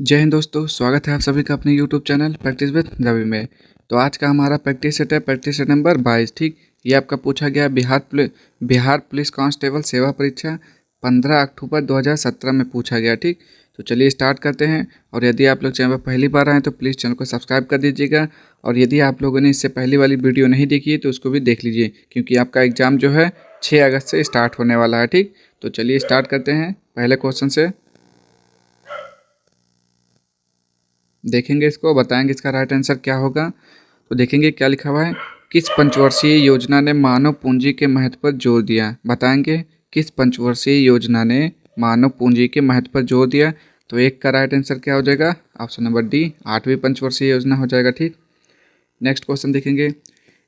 जय हिंद दोस्तों, स्वागत है आप सभी का अपने YouTube channel practice with Ravi में। तो आज का हमारा प्रैक्टिस सेट है प्रैक्टिस सेट नंबर 22। ठीक, ये आपका पूछा गया बिहार पुलिस कांस्टेबल सेवा परीक्षा 15 अक्टूबर 2017 में पूछा गया। ठीक, तो चलिए स्टार्ट करते हैं। और यदि आप लोग चैनल पर पहली बार आए तो प्लीज़ चैनल को सब्सक्राइब कर दीजिएगा। और यदि आप लोगों ने इससे पहली वाली वीडियो नहीं देखी है तो उसको भी देख लीजिए, क्योंकि आपका एग्ज़ाम जो है 6 अगस्त से स्टार्ट होने वाला है। ठीक, तो चलिए स्टार्ट करते हैं पहले क्वेश्चन से। देखेंगे इसको, बताएंगे इसका राइट आंसर क्या होगा। तो देखेंगे क्या लिखा हुआ है। किस पंचवर्षीय योजना ने मानव पूंजी के महत्व पर जोर दिया? बताएंगे किस पंचवर्षीय योजना ने मानव पूंजी के महत्व पर जोर दिया। तो एक का राइट आंसर क्या हो जाएगा? ऑप्शन नंबर डी, 8वीं पंचवर्षीय योजना हो जाएगा। ठीक, नेक्स्ट क्वेश्चन देखेंगे।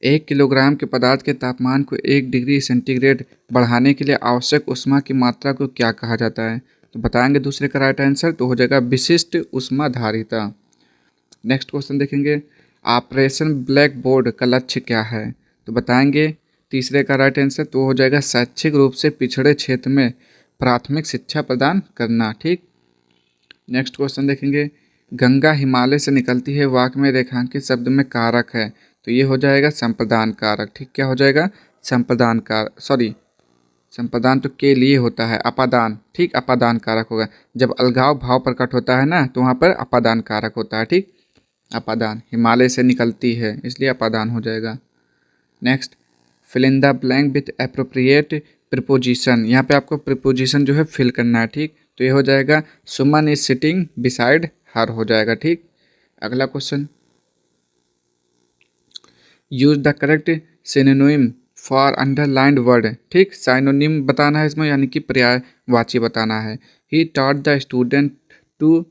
1 किलोग्राम के पदार्थ के तापमान को 1 डिग्री सेंटीग्रेड बढ़ाने के लिए आवश्यक ऊष्मा की मात्रा को क्या कहा जाता है? तो बताएंगे दूसरे का राइट आंसर तो हो जाएगा विशिष्ट ऊष्माधारिता। नेक्स्ट क्वेश्चन देखेंगे। ऑपरेशन ब्लैक बोर्ड का लक्ष्य क्या है? तो बताएंगे तीसरे का राइट आंसर तो हो जाएगा शैक्षिक रूप से पिछड़े क्षेत्र में प्राथमिक शिक्षा प्रदान करना। ठीक, नेक्स्ट क्वेश्चन देखेंगे। गंगा हिमालय से निकलती है वाक्य में रेखांकित शब्द में कारक है, तो ये हो जाएगा संप्रदान कारक। ठीक, क्या हो जाएगा? संप्रदान कारक, सॉरी संप्रदान तो के लिए होता है, अपादान। ठीक, अपादान कारक होगा। जब अलगाव भाव प्रकट होता है ना तो वहाँ पर अपादान कारक होता है। ठीक, अपादान, हिमालय से निकलती है इसलिए अपादान हो जाएगा। Next, fill in the blank with appropriate preposition. यहाँ पे आपको प्रिपोजिशन जो है फिल करना है। ठीक, तो ये हो जाएगा Suman is sitting beside her हो जाएगा। ठीक, अगला question. Use the correct synonym for underlined word. ठीक, साइनोनिम बताना है इसमें, यानी कि पर्यायवाची बताना है। He taught the student to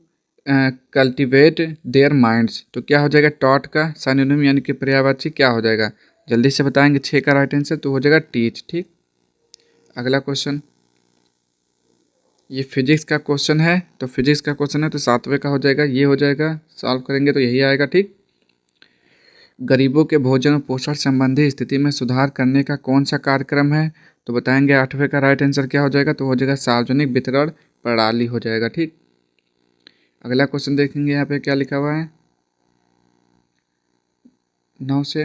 cultivate their minds. तो क्या हो जाएगा? टॉट का साइनोनिम यानी कि पर्यायवाची क्या हो जाएगा? जल्दी से बताएंगे। 6 का राइट आंसर तो हो जाएगा टीच। ठीक, अगला क्वेश्चन। ये फिजिक्स का क्वेश्चन है, तो फिजिक्स का क्वेश्चन है तो 7वें का हो जाएगा, ये हो जाएगा। सॉल्व करेंगे तो यही आएगा। ठीक, गरीबों के भोजन और पोषण संबंधी स्थिति में सुधार करने का कौन सा कार्यक्रम है? तो बताएंगे 8वें का राइट आंसर क्या हो जाएगा? तो हो जाएगा सार्वजनिक वितरण प्रणाली हो जाएगा। ठीक, अगला क्वेश्चन देखेंगे यहाँ पे क्या लिखा हुआ है। 9 से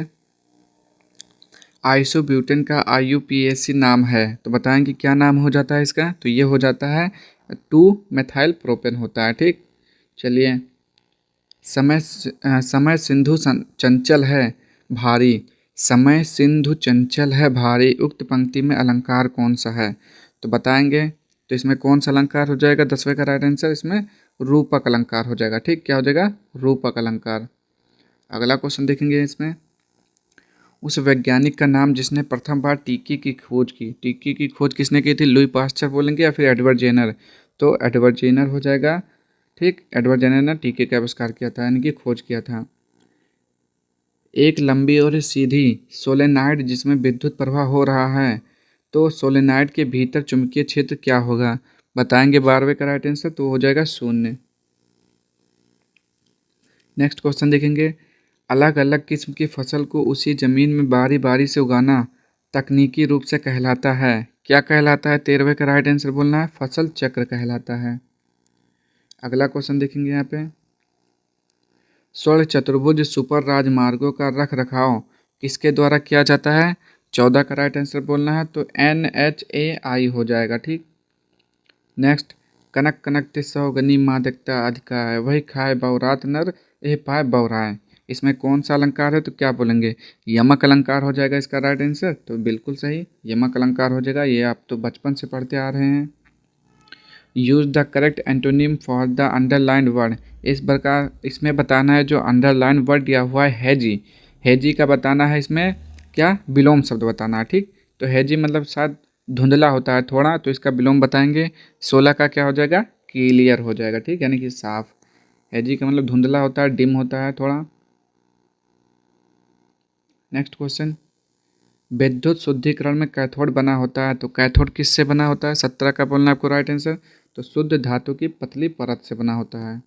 आइसोब्यूटेन का IUPAC नाम है, तो बताएंगे क्या नाम हो जाता है इसका? तो ये हो जाता है 2 मेथाइल प्रोपेन होता है। ठीक, चलिए। समय सिंधु चंचल है भारी, समय सिंधु चंचल है भारी, उक्त पंक्ति में अलंकार कौन सा है? तो बताएंगे तो इसमें कौन सा अलंकार हो जाएगा? 10वें का राइट आंसर इसमें रूपक अलंकार हो जाएगा। ठीक, क्या हो जाएगा? रूपक अलंकार। अगला क्वेश्चन देखेंगे इसमें। उस वैज्ञानिक का नाम जिसने प्रथम बार टीके की खोज की। टीके की खोज किसने की थी? लुई पास्चर बोलेंगे या फिर एडवर्ड जेनर? तो एडवर्ड जेनर हो जाएगा। ठीक, एडवर्ड जेनर ने टीके का आविष्कार किया था, यानी कि खोज किया था। एक लंबी और सीधी सोलेनॉइड जिसमें विद्युत प्रवाह हो रहा है, तो सोलेनॉइड के भीतर चुंबकीय क्षेत्र क्या होगा? बताएंगे 12वें का राइट आंसर तो हो जाएगा 0। नेक्स्ट क्वेश्चन देखेंगे। अलग अलग किस्म की फसल को उसी जमीन में बारी बारी से उगाना तकनीकी रूप से कहलाता है, क्या कहलाता है? 13वें का राइट आंसर बोलना है फसल चक्र कहलाता है। अगला क्वेश्चन देखेंगे यहाँ पे। स्वर्ण चतुर्भुज सुपर राजमार्गों का रख रखाव किसके द्वारा किया जाता है? 14 का राइट आंसर बोलना है तो NHAI हो जाएगा। ठीक, नेक्स्ट। कनक कनक ते सौगनी मादकता अधिका है, वही खाए बहुरात नर यह पाए बहुराए। इसमें कौन सा अलंकार है? तो क्या बोलेंगे? यमक अलंकार हो जाएगा इसका राइट आंसर। तो बिल्कुल सही, यमक अलंकार हो जाएगा। ये आप तो बचपन से पढ़ते आ रहे हैं। Use the correct antonym for the underlined word. इस प्रकार इसमें बताना है जो अंडरलाइन वर्ड दिया हुआ है हैजी। हैजी का बताना है इसमें क्या? विलोम शब्द बताना है। ठीक, तो हैजी मतलब शायद धुंधला होता है थोड़ा, तो इसका विलोम बताएंगे। 16 का क्या हो जाएगा? क्लियर हो जाएगा। ठीक, यानी कि साफ। हैजी का मतलब धुंधला होता है, डिम होता है थोड़ा। Next question. विद्युत शुद्धिकरण में कैथोड बना होता है, तो कैथोड किससे बना होता है? 17 का बोलना है आपको राइट आंसर। तो शुद्ध धातु की पतली परत से बना होता है।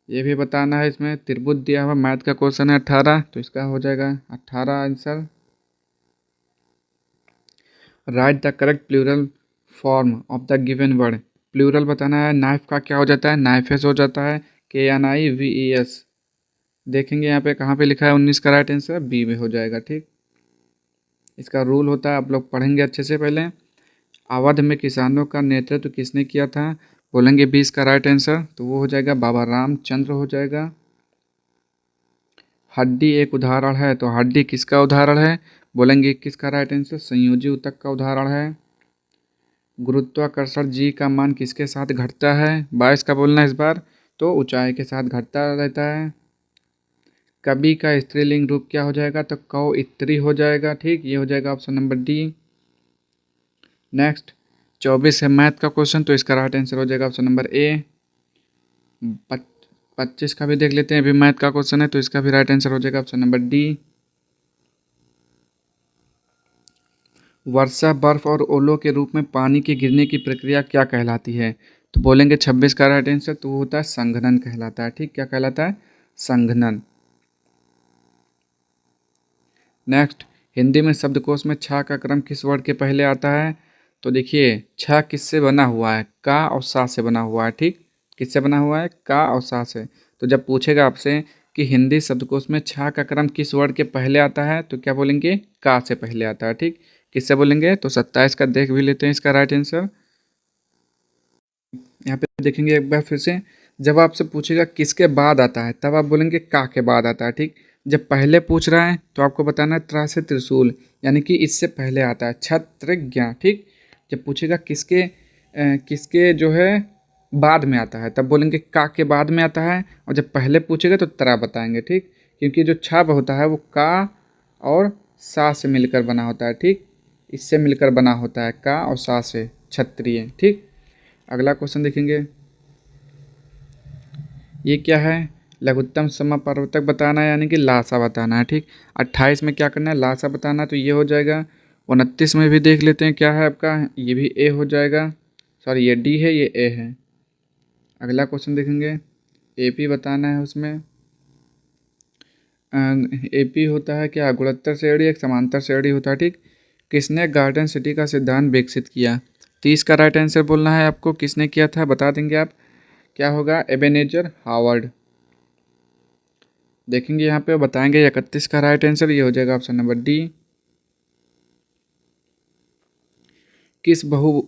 ये भी बताना है। इसमें त्रिभुज दिया हुआ मैथ का क्वेश्चन है 18, तो इसका हो जाएगा 18 answer. Right the correct plural form of the given word. Plural बताना है, नाइफ का क्या हो जाता है, नाइफेस हो जाता है, KNIVES। देखेंगे यहाँ पे कहाँ पे लिखा है 19 का राइट आंसर बी में हो जाएगा। ठीक, इसका रूल होता है, आप लोग पढ़ेंगे अच्छे से। पहले अवध में किसानों का नेतृत्व किसने किया था, बोलेंगे 20 का राइट आंसर, तो वो हो जाएगा बाबा रामचंद्र हो जाएगा। हड्डी एक उदाहरण है, तो हड्डी किसका उदाहरण है, बोलेंगे 21 का राइट आंसर, संयोजी ऊतक का उदाहरण है। गुरुत्वाकर्षण जी का मान किसके साथ घटता है, 22 का बोलना है इस बार, तो ऊंचाई के साथ घटता रहता है। कवि का स्त्रीलिंग रूप क्या हो जाएगा, तो कवयित्री हो जाएगा। ठीक, ये हो जाएगा ऑप्शन नंबर डी। नेक्स्ट 24 है मैथ का क्वेश्चन, तो इसका राइट आंसर हो जाएगा ऑप्शन नंबर ए। 25 का भी देख लेते हैं, अभी मैथ का क्वेश्चन है, तो इसका भी राइट आंसर हो जाएगा ऑप्शन नंबर डी। वर्षा, बर्फ और ओलों के रूप में पानी के गिरने की प्रक्रिया क्या कहलाती है, तो बोलेंगे 26 का राइट आंसर, तो वो होता है संघनन कहलाता है। ठीक, क्या कहलाता है, संघनन। नेक्स्ट हिंदी में शब्दकोश में छा का क्रम किस वर्ड के पहले आता है, तो देखिए छा किससे बना हुआ है, का और सा से बना हुआ है। ठीक, किससे बना हुआ है, का और सा से। तो जब पूछेगा आपसे कि हिंदी शब्दकोश में छा का क्रम किस वर्ड के पहले आता है, तो क्या बोलेंगे, का से पहले आता है। ठीक, किससे बोलेंगे, तो 27 का देख भी लेते हैं इसका राइट आंसर। यहाँ पे देखेंगे एक बार फिर से, जब आपसे पूछेगा किसके बाद आता है, तब आप बोलेंगे का के बाद आता है। ठीक, जब पहले पूछ रहा है तो आपको बताना है त्रा से त्रिशूल, यानी कि इससे पहले आता है क्षत्रज्ञ। ठीक, जब पूछेगा किसके जो है बाद में आता है, तब बोलेंगे का के बाद में आता है, और जब पहले पूछेगा तो त्रा बताएंगे। ठीक, क्योंकि जो छब होता है वो का और सा से मिलकर बना होता है। ठीक, इससे मिलकर बना होता है, का और सा से, क्षत्रिय। ठीक, अगला क्वेश्चन देखेंगे, ये क्या है, लघुत्तम समप्रवर्तक बताना है, यानी कि लासा बताना है। ठीक, 28 में क्या करना है, लासा बताना है, तो ये हो जाएगा। 29 में भी देख लेते हैं क्या है आपका, ये भी ए हो जाएगा, सॉरी ये डी है, ये ए है। अगला क्वेश्चन देखेंगे, एपी बताना है, उसमें एपी होता है क्या, गुणोत्तर श्रेणी एक समांतर श्रेणी होता है। ठीक, किसने गार्डन सिटी का सिद्धांत विकसित किया, 30 का राइट आंसर बोलना है आपको, किसने किया था बता देंगे आप, क्या होगा, एबेनेजर हावर्ड। देखेंगे यहाँ पे बताएंगे 31 का राइट आंसर, ये हो जाएगा ऑप्शन नंबर डी। किस बहु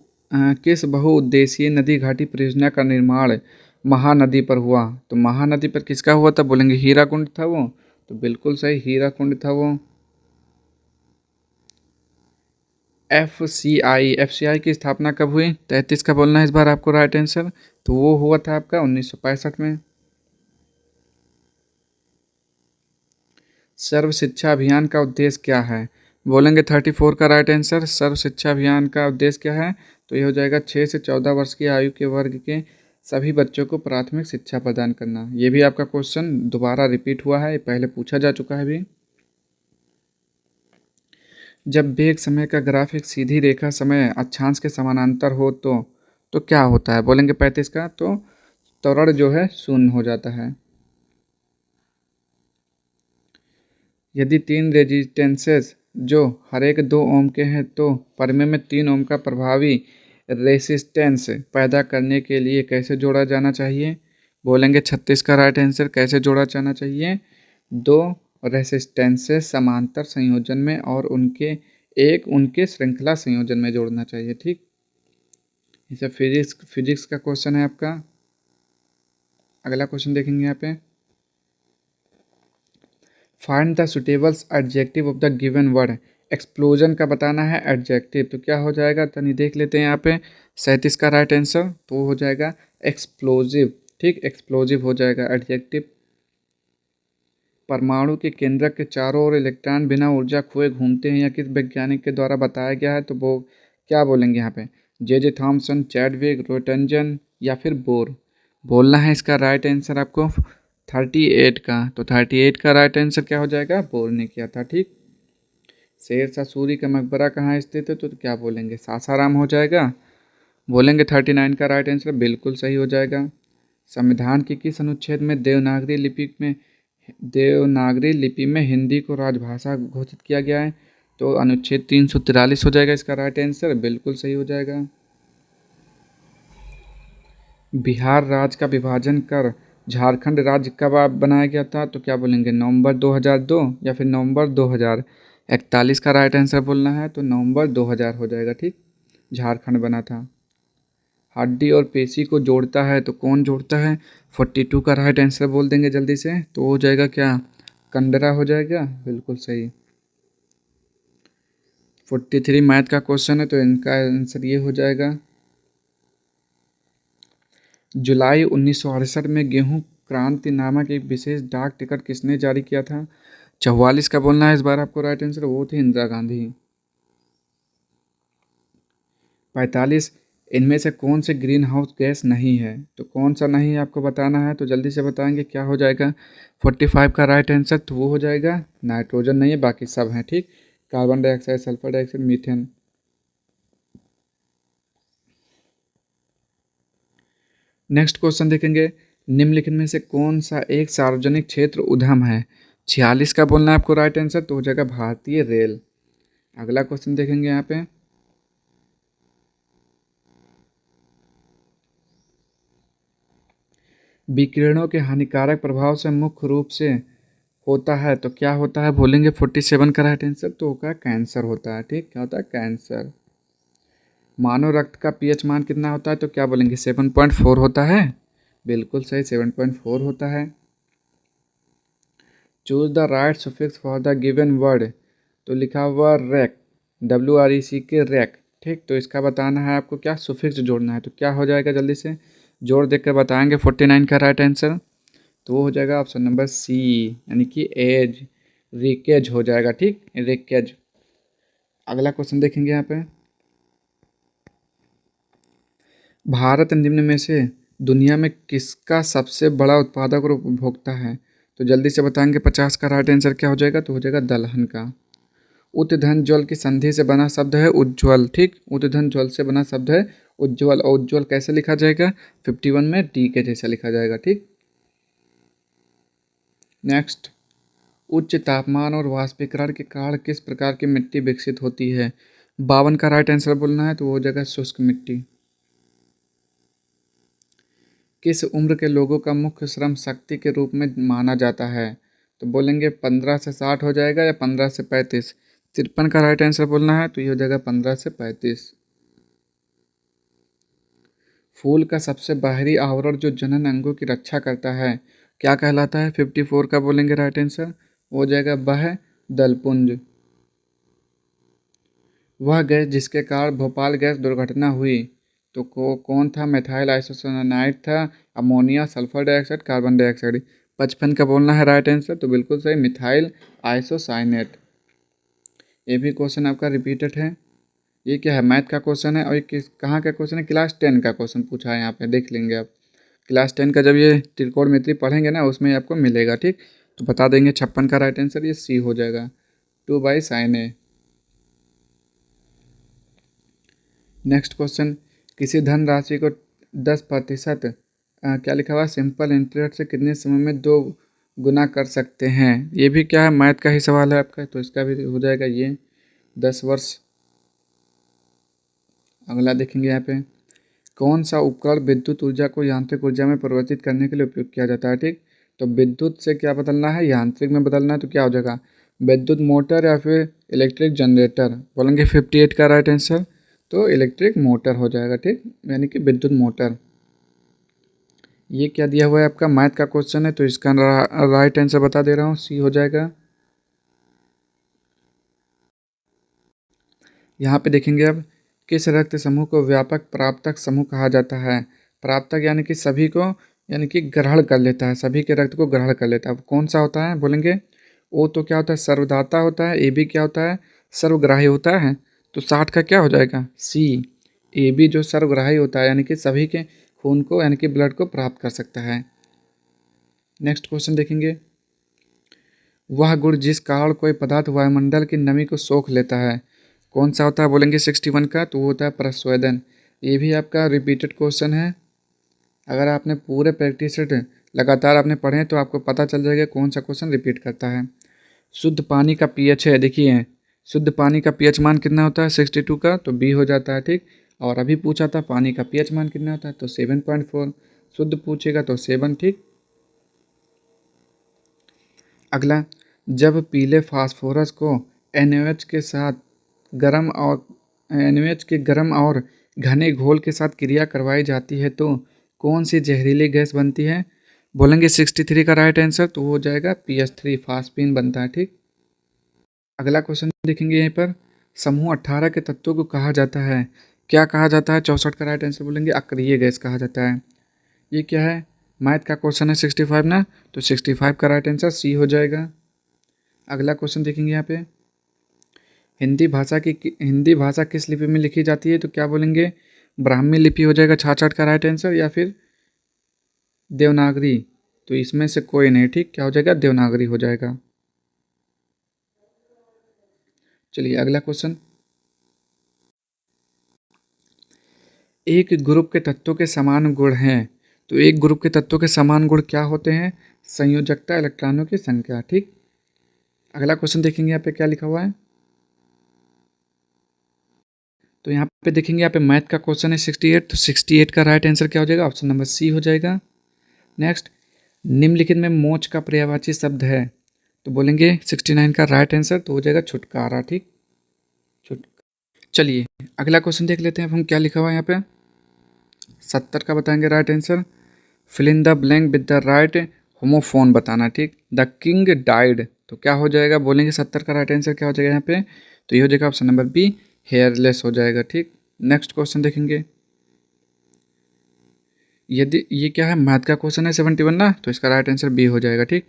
किस बहुउद्देशीय नदी घाटी परियोजना का निर्माण महानदी पर हुआ, तो महानदी पर किसका हुआ था, बोलेंगे हीराकुंड था वो, तो बिल्कुल सही हीराकुंड था वो। एफ सी आई की स्थापना कब हुई, 33 का बोलना है इस बार आपको राइट आंसर, तो वो हुआ था आपका 1965 में। सर्व शिक्षा अभियान का उद्देश्य क्या है, बोलेंगे 34 का राइट आंसर, सर्व शिक्षा अभियान का उद्देश्य क्या है, तो ये हो जाएगा 6 से 14 वर्ष की आयु के वर्ग के सभी बच्चों को प्राथमिक शिक्षा प्रदान करना। ये भी आपका क्वेश्चन दोबारा रिपीट हुआ है, ये पहले पूछा जा चुका है भी। जब वेग समय का ग्राफ एक सीधी रेखा समय अक्षांश के समानांतर हो तो क्या होता है, बोलेंगे 35 का, तो त्वरण जो है शून्य हो जाता है। यदि तीन रेजिस्टेंसेस जो हर एक 2 ओम के हैं, तो परमे में 3 ओम का प्रभावी रेसिस्टेंस पैदा करने के लिए कैसे जोड़ा जाना चाहिए, बोलेंगे 36 का राइट आंसर, कैसे जोड़ा जाना चाहिए, दो रेसिस्टेंसेस समांतर संयोजन में और उनके श्रृंखला संयोजन में जोड़ना चाहिए। ठीक, इसे फिजिक्स का क्वेश्चन है आपका। अगला क्वेश्चन देखेंगे यहाँ पे, find the suitables adjective of the given word, explosion का बताना है एडजेक्टिव, तो क्या हो जाएगा तनी देख लेते हैं यहाँ पे, 37 का राइट आंसर, तो वो हो जाएगा एक्सप्लोजिव। ठीक, एक्सप्लोजिव हो जाएगा एडजेक्टिव। परमाणु के केंद्रक के चारों ओर इलेक्ट्रॉन बिना ऊर्जा खोए घूमते हैं, या किस वैज्ञानिक के द्वारा बताया गया है, तो वो क्या बोलेंगे यहाँ पे, जे थॉमसन, चैडविक, रोटंजन या फिर बोर। बोलना है इसका राइट आंसर आपको 38 का, तो 38 का राइट आंसर क्या हो जाएगा, बोर ने किया था। ठीक, शेरशाह सूरी का मकबरा कहाँ स्थित है, तो क्या बोलेंगे, सासाराम हो जाएगा। बोलेंगे 39 का राइट आंसर, बिल्कुल सही हो जाएगा। संविधान के किस अनुच्छेद में देवनागरी लिपि में हिंदी को राजभाषा घोषित किया गया है, तो अनुच्छेद 343 हो जाएगा इसका राइट आंसर, बिल्कुल सही हो जाएगा। बिहार राज्य का विभाजन कर झारखंड राज्य कब बनाया गया था? तो क्या बोलेंगे, नवंबर 2002 या फिर नवंबर 2041 का राइट आंसर बोलना है, तो नवंबर 2000 हो जाएगा। ठीक, झारखंड बना था। हड्डी और पेशी को जोड़ता है तो कौन जोड़ता है? 42 का राइट आंसर बोल देंगे जल्दी से, तो हो जाएगा क्या, कंडरा हो जाएगा। बिल्कुल सही। 43 मैथ का क्वेश्चन है, तो इनका आंसर ये हो जाएगा। जुलाई 1968 में गेहूं क्रांति नामक एक विशेष डाक टिकट किसने जारी किया था? 44 का बोलना है इस बार आपको राइट आंसर, वो थी इंदिरा गांधी। 45, इनमें से कौन से ग्रीन हाउस गैस नहीं है? तो कौन सा नहीं है आपको बताना है, तो जल्दी से बताएंगे क्या हो जाएगा। 45 का राइट आंसर तो वो हो जाएगा नाइट्रोजन नहीं है, बाकी सब हैं। ठीक, carbon dioxide, sulphur dioxide, methane. Next question देखेंगे, निम्नलिखित में से कौन सा एक सार्वजनिक क्षेत्र उद्यम है? 46 का बोलना है आपको राइट आंसर, तो हो जाएगा भारतीय रेल। अगला क्वेश्चन देखेंगे यहाँ पे, विकिरणों के हानिकारक प्रभाव से मुख्य रूप से होता है तो क्या होता है? बोलेंगे 47 का राइट आंसर, तो होगा कैंसर होता है। ठीक, क्या होता है? कैंसर। मानव रक्त का पीएच मान कितना होता है? तो क्या बोलेंगे, 7.4 होता है। बिल्कुल सही, 7.4 होता है। Choose the right suffix for the given word, तो लिखा हुआ रैक, WREC रैक। ठीक, तो इसका बताना है आपको क्या सुफिक्स जोड़ना है, तो क्या हो जाएगा जल्दी से जोड़ देख कर बताएंगे। 49 का राइट आंसर तो वो हो जाएगा ऑप्शन नंबर सी, यानी कि एज, रिकेज हो जाएगा। ठीक, रिकेज। अगला क्वेश्चन देखेंगे यहाँ पे, भारत निम्न में से दुनिया में किसका सबसे बड़ा उत्पादक और उपभोक्ता है? तो जल्दी से बताएंगे 50 का राइट आंसर क्या हो जाएगा, तो हो जाएगा दलहन का। उतधन ज्वल की संधि से बना शब्द है उज्ज्वल। ठीक, उतधन ज्वल से बना शब्द है उज्ज्वल, और उज्ज्वल कैसे लिखा जाएगा? 51 में डी के जैसा लिखा जाएगा। ठीक, नेक्स्ट, उच्च तापमान और वाष्पीकरण के कारण किस प्रकार की मिट्टी विकसित होती है? 52 का राइट आंसर बोलना है, तो वो हो जाएगा शुष्क मिट्टी। किस उम्र के लोगों का मुख्य श्रम शक्ति के रूप में माना जाता है? तो बोलेंगे 15 से 60 हो जाएगा या 15 से 35। 53 का राइट आंसर बोलना है, तो ये हो जाएगा 15 से 35। फूल का सबसे बाहरी आवरण जो जनन अंगों की रक्षा करता है क्या कहलाता है? 54 का बोलेंगे राइट आंसर, हो जाएगा वह दलपुंज। वह गैस जिसके कारण भोपाल गैस दुर्घटना हुई, तो कौन था? मेथाइल आइसोसाइनाइड था, ammonia, sulphur dioxide, carbon dioxide. 55 का बोलना है राइट आंसर, तो बिल्कुल सही, मिथाइल आइसोसाइनेट। ये भी क्वेश्चन आपका रिपीटेड है। ये क्या है? मैथ का क्वेश्चन है, और ये किस कहाँ का क्वेश्चन है? क्लास 10 का क्वेश्चन पूछा है यहाँ पे, देख लेंगे आप। क्लास 10 का जब ये त्रिकोणमिति पढ़ेंगे ना, उसमें आपको मिलेगा। ठीक, तो बता देंगे 56 का राइट आंसर ये सी हो जाएगा, 2/sin A। नेक्स्ट क्वेश्चन, किसी धनराशि को 10% क्या लिखा हुआ है, सिंपल इंटरेस्ट से कितने समय में दो गुना कर सकते हैं? ये भी क्या है, मैथ का ही सवाल है आपका, तो इसका भी हो जाएगा ये 10 वर्ष। अगला देखेंगे यहाँ पे, कौन सा उपकरण विद्युत ऊर्जा को यांत्रिक ऊर्जा में परिवर्तित करने के लिए उपयोग किया जाता है? ठीक, तो विद्युत से क्या बदलना है, यांत्रिक में बदलना है, तो क्या हो जाएगा, विद्युत मोटर या फिर इलेक्ट्रिक जनरेटर। बोलेंगे 58 का राइट आंसर, तो इलेक्ट्रिक मोटर हो जाएगा। ठीक, यानी कि विद्युत मोटर। ये क्या दिया हुआ है आपका, मैथ का क्वेश्चन है, तो इसका राइट आंसर बता दे रहा हूँ, सी हो जाएगा। यहाँ पे देखेंगे अब, किस रक्त समूह को व्यापक प्राप्तक समूह कहा जाता है? प्राप्तक यानी कि सभी को, यानी कि ग्रहण कर लेता है, सभी के रक्त को ग्रहण कर लेता है। वो कौन सा होता है? बोलेंगे ओ तो क्या होता है, सर्वदाता होता है। ए बी क्या होता है? सर्वग्राही होता है। तो 60 का क्या हो जाएगा, सी। ए बी जो सर्वग्राही होता है, यानी कि सभी के खून को, यानी कि ब्लड को प्राप्त कर सकता है। नेक्स्ट क्वेश्चन देखेंगे, वह गुण जिस कारण कोई पदार्थ वायुमंडल की नमी को सोख लेता है कौन सा होता है? बोलेंगे 61 का, तो वो होता है प्रस्वेदन। ये भी आपका रिपीटेड क्वेश्चन है। अगर आपने पूरे प्रैक्टिस सेट लगातार आपने पढ़े तो आपको पता चल जाएगा कौन सा क्वेश्चन रिपीट करता है। शुद्ध पानी का पीएच है, देखिए शुद्ध पानी का पीएच मान कितना होता है 62 का, तो बी हो जाता है। ठीक, और अभी पूछा था पानी का पीएच मान कितना होता है, तो 7.4। शुद्ध पूछेगा तो 7, ठीक। अगला, जब पीले फास्फोरस को NaOH के साथ गर्म और NaOH के गर्म और घने घोल के साथ क्रिया करवाई जाती है तो कौन सी जहरीली गैस बनती है? बोलेंगे 63 का राइट आंसर, तो हो जाएगा PH3, फास्फीन बनता है, ठीक। अगला क्वेश्चन देखेंगे यहीं पर, समूह 18 के तत्वों को कहा जाता है, क्या कहा जाता है? 64 का राइट आंसर बोलेंगे अक्रिय गैस कहा जाता है। ये क्या है? मैथ का क्वेश्चन है 65 ना, तो 65 का राइट आंसर सी हो जाएगा। अगला क्वेश्चन देखेंगे यहाँ पे, हिंदी भाषा किस लिपि में लिखी जाती है? तो क्या बोलेंगे? ब्राह्मी लिपि हो जाएगा 66 का राइट आंसर, या फिर देवनागरी। तो इसमें से कोई नहीं, ठीक। क्या हो जाएगा? देवनागरी हो जाएगा। चलिए अगला क्वेश्चन, एक ग्रुप के तत्वों के समान गुण हैं, तो एक ग्रुप के तत्वों के समान गुण क्या होते हैं? संयोजकता, इलेक्ट्रॉनों की संख्या, ठीक। अगला क्वेश्चन देखेंगे यहाँ पे क्या लिखा हुआ है, तो यहाँ पे देखेंगे, यहाँ पे मैथ का क्वेश्चन है 68, तो 68 का राइट आंसर क्या हो जाएगा? ऑप्शन नंबर सी हो जाएगा। नेक्स्ट, निम्नलिखित में मोच का पर्यायवाची शब्द है, तो बोलेंगे 69 का राइट आंसर, तो हो जाएगा छुटकारा, ठीक। छुट चलिए अगला क्वेश्चन देख लेते हैं अब हम क्या लिखा हुआ है यहाँ पे। 70 का बताएंगे right answer, fill in the blank with the right homophone बताना, ठीक। द किंग डाइड, तो क्या हो जाएगा? बोलेंगे 70 का राइट आंसर क्या हो जाएगा यहाँ पे? तो ये हो जाएगा ऑप्शन नंबर बी, हेयरलेस हो जाएगा, ठीक। नेक्स्ट क्वेश्चन देखेंगे, यदि ये क्या है? मैथ का क्वेश्चन है 71 ना, तो इसका राइट आंसर बी हो जाएगा, ठीक।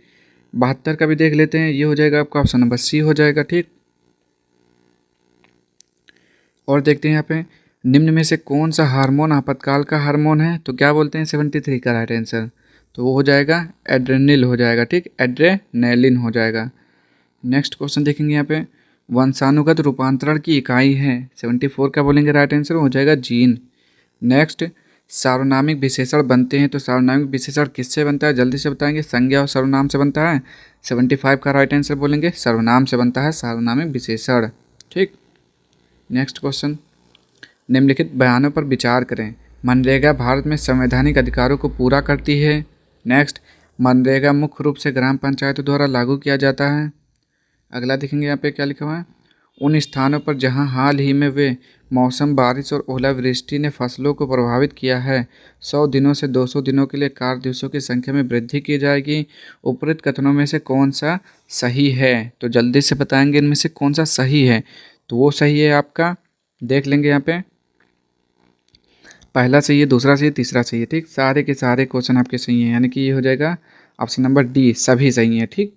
72 का भी देख लेते हैं, ये हो जाएगा आपका ऑप्शन नंबर सी हो जाएगा, ठीक। और देखते हैं यहाँ पे, निम्न में से कौन सा हार्मोन आपातकाल का हार्मोन है? तो क्या बोलते हैं? 73 का राइट आंसर, तो वो हो जाएगा एड्रेनिल हो जाएगा, ठीक। एड्रेनेलिन हो जाएगा। नेक्स्ट क्वेश्चन देखेंगे यहाँ पे, वंशानुगत रूपांतरण की इकाई है, 74 का बोलेंगे राइट आंसर, हो जाएगा जीन। नेक्स्ट, सार्वनामिक विशेषण बनते हैं, तो सार्वनामिक विशेषण किससे बनता है? जल्दी से बताएंगे। संज्ञा और सर्वनाम से बनता है। 75 का राइट आंसर बोलेंगे सर्वनाम से बनता है सार्वनामिक विशेषण, ठीक। नेक्स्ट क्वेश्चन, निम्नलिखित बयानों पर विचार करें। मनरेगा भारत में संवैधानिक अधिकारों को पूरा करती है। नेक्स्ट, मनरेगा मुख्य रूप से ग्राम पंचायतों द्वारा लागू किया जाता है। अगला देखेंगे यहाँ पे क्या लिखा हुआ है, उन स्थानों पर जहां हाल ही में वे मौसम बारिश और ओलावृष्टि ने फसलों को प्रभावित किया है, 100 दिनों से 200 दिनों के लिए कार्य दिवसों की संख्या में वृद्धि की जाएगी। उपरोक्त कथनों में से कौन सा सही है? तो जल्दी से बताएंगे इनमें से कौन सा सही है। तो वो सही है आपका, देख लेंगे यहाँ पे, पहला सही है, दूसरा सही है, तीसरा सही है, ठीक। सारे के सारे क्वेश्चन आपके सही हैं, यानी कि ये हो जाएगा ऑप्शन नंबर डी, सभी सही हैं, ठीक।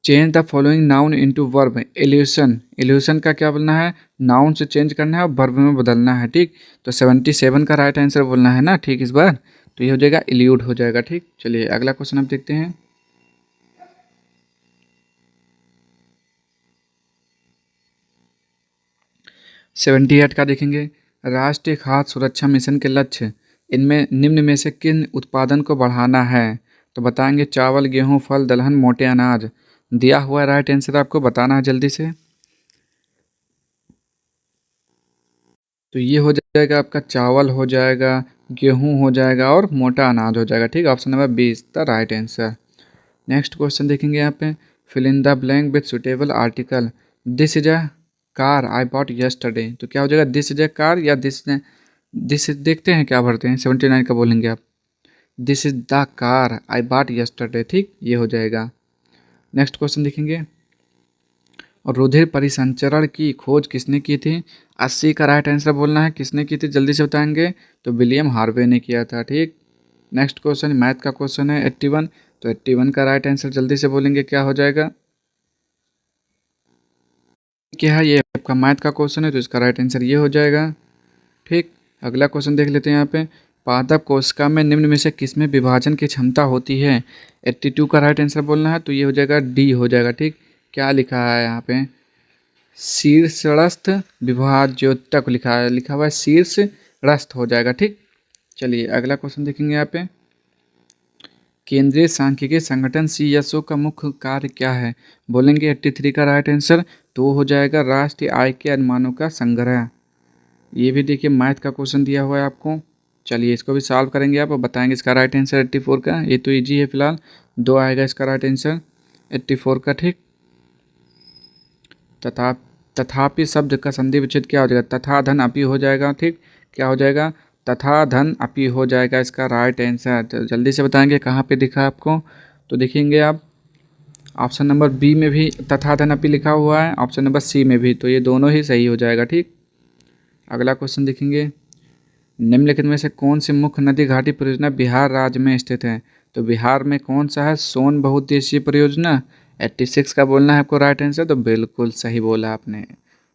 Change the following noun into verb, allusion, allusion का क्या बोलना है? नाउन से चेंज करना है और वर्ब में बदलना है, ठीक। तो 77 का राइट आंसर बोलना है ना, ठीक। इस बार तो ये हो जाएगा इल्यूड हो जाएगा, ठीक। चलिए अगला क्वेश्चन आप देखते हैं, 78 का देखेंगे, राष्ट्रीय खाद्य सुरक्षा मिशन के लक्ष्य इनमें निम्न में से किन उत्पादन को बढ़ाना है? तो बताएंगे चावल, गेहूं, फल, दलहन, मोटे अनाज। दिया हुआ राइट आंसर आपको बताना है जल्दी से। तो ये हो जाएगा आपका चावल हो जाएगा, गेहूं हो जाएगा और मोटा अनाज हो जाएगा, ठीक। Option number B is the right answer. Next question देखेंगे यहाँ पे, fill in the blank with suitable article, this is a car I bought yesterday, तो क्या हो जाएगा? दिस इज अ कार या दिस देखते हैं क्या भरते हैं, 79 का बोलेंगे आप, this is the car I bought yesterday, ठीक। ये हो जाएगा। नेक्स्ट क्वेश्चन देखेंगे, और रुधिर परिसंचरण की खोज किसने की थी? 80 का राइट आंसर बोलना है, किसने की थी जल्दी से बताएंगे। तो विलियम हार्वे ने किया था, ठीक। नेक्स्ट क्वेश्चन मैथ का क्वेश्चन है 81, तो 81 का राइट आंसर जल्दी से बोलेंगे क्या हो जाएगा? क्या है? ये आपका मैथ का क्वेश्चन है, तो इसका राइट आंसर ये हो जाएगा, ठीक। अगला क्वेश्चन देख लेते हैं यहाँ पे, पादप कोशिका में निम्न में से किसमें विभाजन की क्षमता होती है? 82 का राइट आंसर बोलना है, तो ये हो जाएगा डी हो जाएगा, ठीक। क्या लिखा है यहाँ पे? शीर्षस्थ विभाज्योतक लिखा हुआ है, शीर्षस्थ हो जाएगा, ठीक। चलिए अगला क्वेश्चन देखेंगे यहाँ पे, केंद्रीय सांख्यिकी संगठन CSO का मुख्य कार्य क्या है? बोलेंगे 83 का राइट आंसर, तो हो जाएगा राष्ट्रीय आय के अनुमानों का संग्रह। ये भी देखिए मैथ का क्वेश्चन दिया हुआ है आपको। चलिए इसको भी सॉल्व करेंगे आप और बताएंगे इसका राइट आंसर 84 का। ये तो इजी है फिलहाल, 2 आएगा इसका राइट आंसर 84 का। ठीक, तथापि शब्द का संधि विच्छेद क्या हो जाएगा? तथा धन अपि हो जाएगा। ठीक, क्या हो जाएगा? तथा धन अपि हो जाएगा इसका राइट आंसर। तो जल्दी से बताएंगे कहाँ पे दिखा है आपको। तो देखेंगे आप ऑप्शन नंबर बी में भी तथा धन अपि लिखा हुआ है, ऑप्शन नंबर सी में भी, तो ये दोनों ही सही हो जाएगा। ठीक, अगला क्वेश्चन देखेंगे, निम्नलिखित में से कौन सी मुख्य नदी घाटी परियोजना बिहार राज्य में स्थित है? तो बिहार में कौन सा है? सोन बहुउद्देशीय परियोजना। 86 का बोलना है आपको राइट आंसर। तो बिल्कुल सही बोला आपने,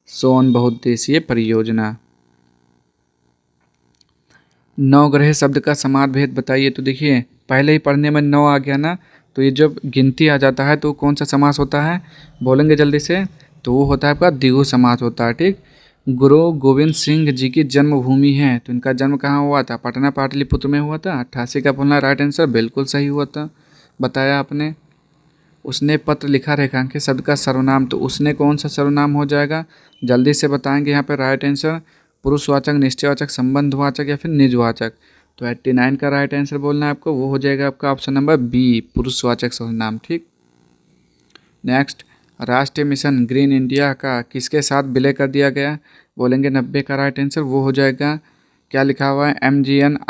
सोन बहुउद्देशीय परियोजना। नवग्रह शब्द का समास भेद बताइए। तो देखिए पहले ही पढ़ने में 9 आ गया ना, तो ये जब गिनती आ जाता है तो कौन सा समास होता है बोलेंगे जल्दी से? तो वो होता है आपका द्विगु समास होता है। ठीक, गुरु गोविंद सिंह जी की जन्मभूमि है, तो इनका जन्म कहाँ हुआ था? पटना पाटलिपुत्र में हुआ था। 88 का बोलना राइट आंसर, बिल्कुल सही हुआ था, बताया आपने। उसने पत्र लिखा रेखांकित शब्द का सर्वनाम, तो उसने कौन सा सर्वनाम हो जाएगा? जल्दी से बताएंगे यहाँ पे राइट आंसर। पुरुषवाचक, निश्चयवाचक, संबंधवाचक या फिर निजवाचक। तो 89 का राइट आंसर बोलना है आपको, वो हो जाएगा आपका ऑप्शन नंबर बी, पुरुषवाचक सर्वनाम। ठीक, नेक्स्ट, राष्ट्रीय मिशन ग्रीन इंडिया का किसके साथ विलय कर दिया गया? बोलेंगे 90 का राइट आंसर, वो हो जाएगा, क्या लिखा हुआ है? MGNRIGA,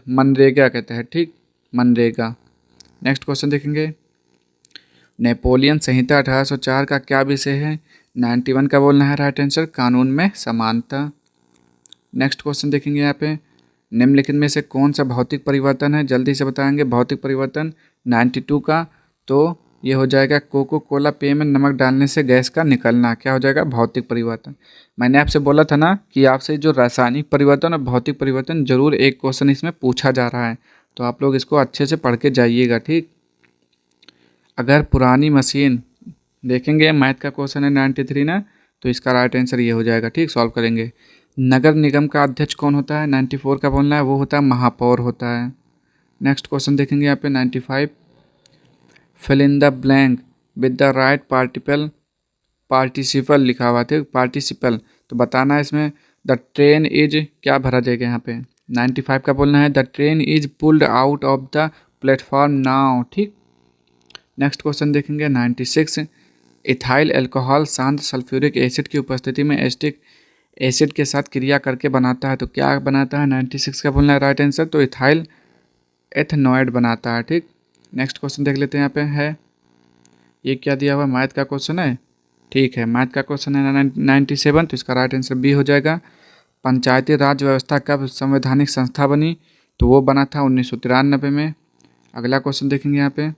मनरेगा कहते हैं। ठीक, मनरेगा। नेक्स्ट क्वेश्चन देखेंगे, नेपोलियन संहिता 1804 का क्या विषय है? 91 का बोलना है राइट आंसर, कानून में समानता। नेक्स्ट क्वेश्चन देखेंगे यहाँ पे, निम्नलिखित में से कौन सा भौतिक परिवर्तन है? जल्दी से बताएंगे भौतिक परिवर्तन 92 का। तो ये हो जाएगा कोको कोला पेय में नमक डालने से गैस का निकलना। क्या हो जाएगा? भौतिक परिवर्तन। मैंने आपसे बोला था ना कि आपसे जो रासायनिक परिवर्तन और भौतिक परिवर्तन जरूर एक क्वेश्चन इसमें पूछा जा रहा है, तो आप लोग इसको अच्छे से पढ़ के जाइएगा। ठीक, अगर पुरानी मशीन देखेंगे, मैथ का क्वेश्चन है 93 ना, तो इसका राइट आंसर ये हो जाएगा। ठीक, सॉल्व करेंगे। नगर निगम का अध्यक्ष कौन होता है? 94 का बोलना है, वो होता है महापौर होता है। नेक्स्ट क्वेश्चन देखेंगे यहाँ पे 95, fill in the blank with the right participle लिखा हुआ था, पार्टिसिपल, तो बताना है इसमें द ट्रेन इज, क्या भरा जाएगा यहाँ पे? 95 का बोलना है the train is pulled out of the platform now. ठीक, नेक्स्ट क्वेश्चन देखेंगे 96, इथाइल अल्कोहल शांत सल्फ्यूरिक एसिड की उपस्थिति में एसिटिक एसिड के साथ क्रिया करके बनाता है, तो क्या बनाता है? 96 का बोलना है राइट आंसर, तो इथाइल एथनॉइड बनाता है। ठीक, नेक्स्ट क्वेश्चन देख लेते हैं। यहाँ पे है, ये क्या दिया हुआ? मैथ का क्वेश्चन है। ठीक है, मैथ का क्वेश्चन है 97, तो इसका राइट आंसर बी हो जाएगा। पंचायती राज व्यवस्था कब संवैधानिक संस्था बनी? तो वो बना था 1993 में। अगला क्वेश्चन देखेंगे यहाँ पे,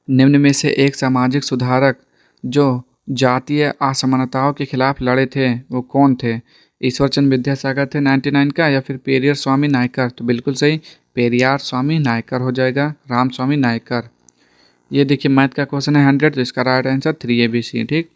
निम्न में से एक सामाजिक सुधारक जो जातीय असमानताओं के खिलाफ लड़े थे वो कौन थे? ईश्वरचंद विद्यासागर थे 99 का, या फिर पेरियार स्वामी नायकर? तो बिल्कुल सही, पेरियार स्वामी नायकर हो जाएगा, राम स्वामी नायकर। ये देखिए मैथ का क्वेश्चन है 100, तो इसका राइट आंसर 3ABC। ठीक,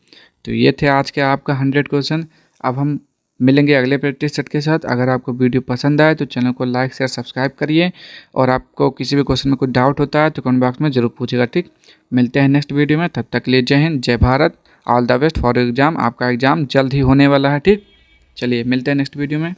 तो ये थे आज के आपका 100 क्वेश्चन। अब हम मिलेंगे अगले प्रैक्टिस सेट के साथ। अगर आपको वीडियो पसंद आए तो चैनल को लाइक शेयर सब्सक्राइब करिए, और आपको किसी भी क्वेश्चन में कुछ डाउट होता है तो कमेंट बॉक्स में जरूर पूछेगा। ठीक, मिलते हैं नेक्स्ट वीडियो में, तब तक के लिए जय हिंद, जय Bharat, all the best for exam. आपका एग्जाम जल्द ही होने वाला है। ठीक, चलिए मिलते हैं नेक्स्ट वीडियो में।